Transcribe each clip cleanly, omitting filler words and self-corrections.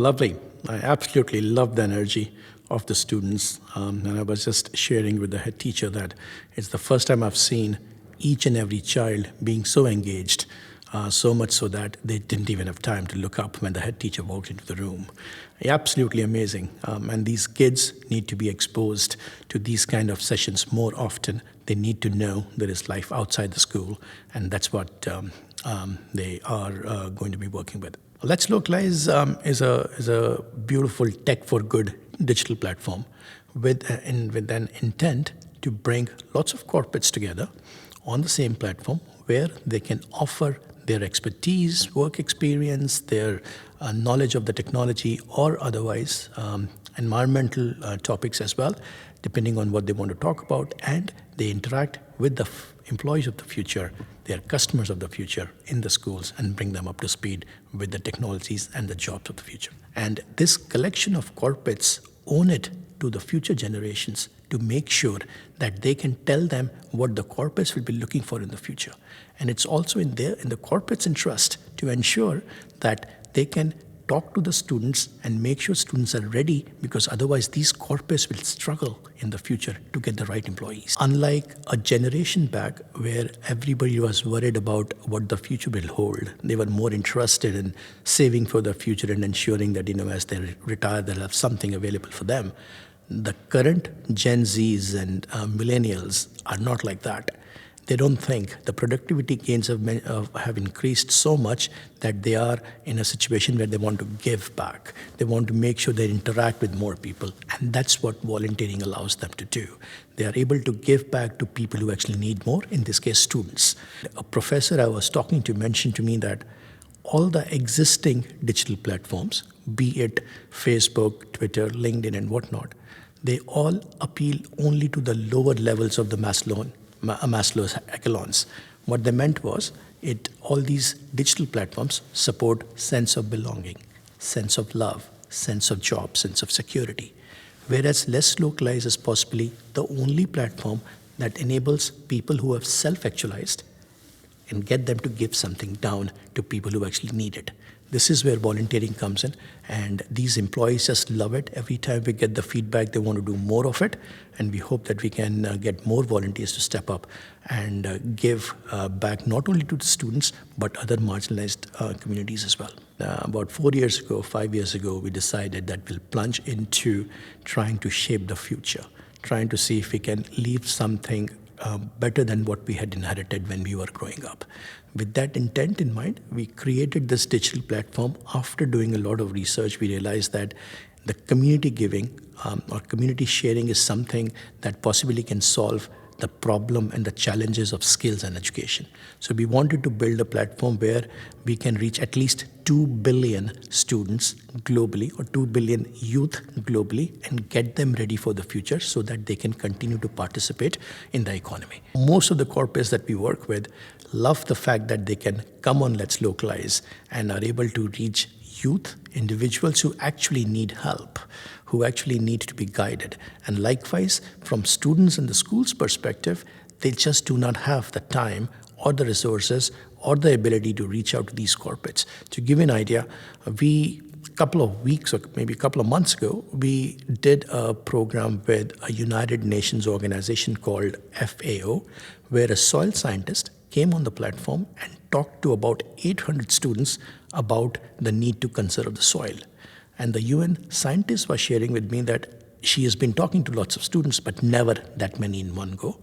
Lovely. I absolutely love the energy of the students. And I was just sharing with the head teacher that it's the first time I've seen each and every child being so engaged, so much so that they didn't even have time to look up when the head teacher walked into the room. Absolutely amazing. And these kids need to be exposed to these kind of sessions more often. They need to know there is life outside the school, and that's what they are going to be working with. Let's Localize is a beautiful tech for good digital platform with an intent to bring lots of corporates together on the same platform where they can offer their expertise, work experience, their knowledge of the technology, or otherwise environmental topics as well, depending on what they want to talk about, and they interact with the employees of the future, their customers of the future in the schools, and bring them up to speed with the technologies and the jobs of the future. And this collection of corporates own it to the future generations to make sure that they can tell them what the corporates will be looking for in the future. And it's also in the corporates' interest to ensure that they can talk to the students and make sure students are ready, because otherwise these corporates will struggle in the future to get the right employees. Unlike a generation back where everybody was worried about what the future will hold, they were more interested in saving for the future and ensuring that, as they retire, they'll have something available for them. The current Gen Zs and millennials are not like that. They don't think the productivity gains have increased so much that they are in a situation where they want to give back. They want to make sure they interact with more people. And that's what volunteering allows them to do. They are able to give back to people who actually need more, in this case, students. A professor I was talking to mentioned to me that all the existing digital platforms, be it Facebook, Twitter, LinkedIn, and whatnot, they all appeal only to the lower levels of the Maslow's echelons. What they meant was, all these digital platforms support sense of belonging, sense of love, sense of job, sense of security. Whereas LetsLocalise is possibly the only platform that enables people who have self-actualized and get them to give something down to people who actually need it. This is where volunteering comes in, and these employees just love it. Every time we get the feedback, they want to do more of it, and we hope that we can get more volunteers to step up and give back not only to the students, but other marginalized communities as well. About 5 years ago, we decided that we'll plunge into trying to shape the future, trying to see if we can leave something better than what we had inherited when we were growing up. With that intent in mind, we created this digital platform. After doing a lot of research, we realized that the community giving or community sharing is something that possibly can solve the problem and the challenges of skills and education. So we wanted to build a platform where we can reach at least 2 billion students globally, or 2 billion youth globally, and get them ready for the future so that they can continue to participate in the economy. Most of the corporates that we work with love the fact that they can come on Let's Localize and are able to reach youth, individuals who actually need help, who actually need to be guided. And likewise, from students in the school's perspective, they just do not have the time or the resources or the ability to reach out to these corporates. To give you an idea, a couple of weeks or maybe a couple of months ago, we did a program with a United Nations organization called FAO, where a soil scientist came on the platform and talked to about 800 students about the need to conserve the soil. And the UN scientist was sharing with me that she has been talking to lots of students, but never that many in one go.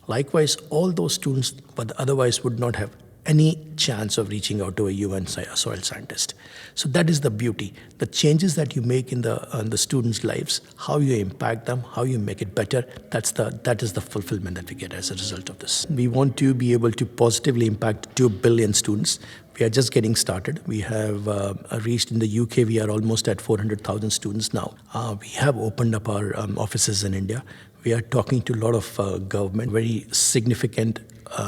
Likewise, all those students, but otherwise would not have any chance of reaching out to a UN soil scientist. So that is the beauty. The changes that you make in the students' lives, how you impact them, how you make it better, that is the fulfillment that we get as a result of this. We want to be able to positively impact 2 billion students. We are just getting started. We have reached, in the UK, we are almost at 400,000 students now. We have opened up our offices in India. We are talking to a lot of government, very significant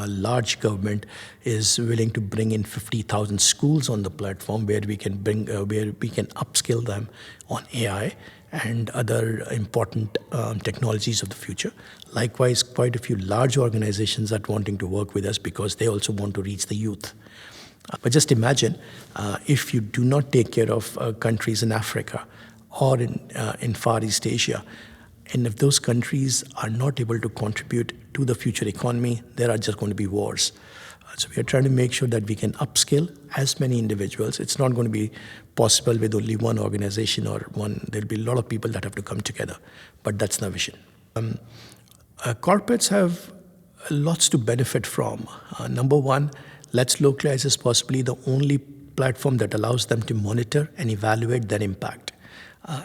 large government is willing to bring in 50,000 schools on the platform where we can upskill them on AI and other important technologies of the future. Likewise, quite a few large organizations are wanting to work with us because they also want to reach the youth. But just imagine if you do not take care of countries in Africa or in Far East Asia, and if those countries are not able to contribute to the future economy, there are just going to be wars. So we are trying to make sure that we can upskill as many individuals. It's not going to be possible with only one organization or one. There'll be a lot of people that have to come together, but that's the vision. Corporates have lots to benefit from. Number one, Let's Localize is possibly the only platform that allows them to monitor and evaluate their impact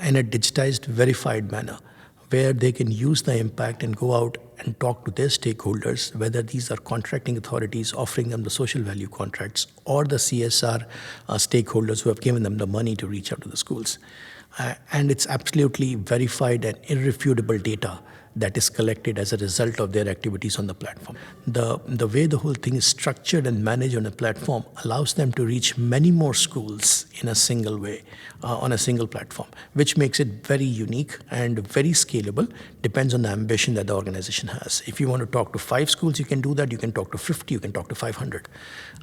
in a digitized, verified manner, where they can use the impact and go out and talk to their stakeholders, whether these are contracting authorities offering them the social value contracts or the CSR stakeholders who have given them the money to reach out to the schools. And it's absolutely verified and irrefutable data that is collected as a result of their activities on the platform. The way the whole thing is structured and managed on a platform allows them to reach many more schools in a single way, on a single platform, which makes it very unique and very scalable. Depends on the ambition that the organization has. If you want to talk to 5 schools, you can do that. You can talk to 50, you can talk to 500.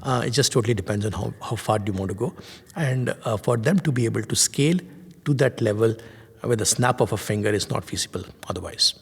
It just totally depends on how far do you want to go. And for them to be able to scale to that level with a snap of a finger is not feasible otherwise.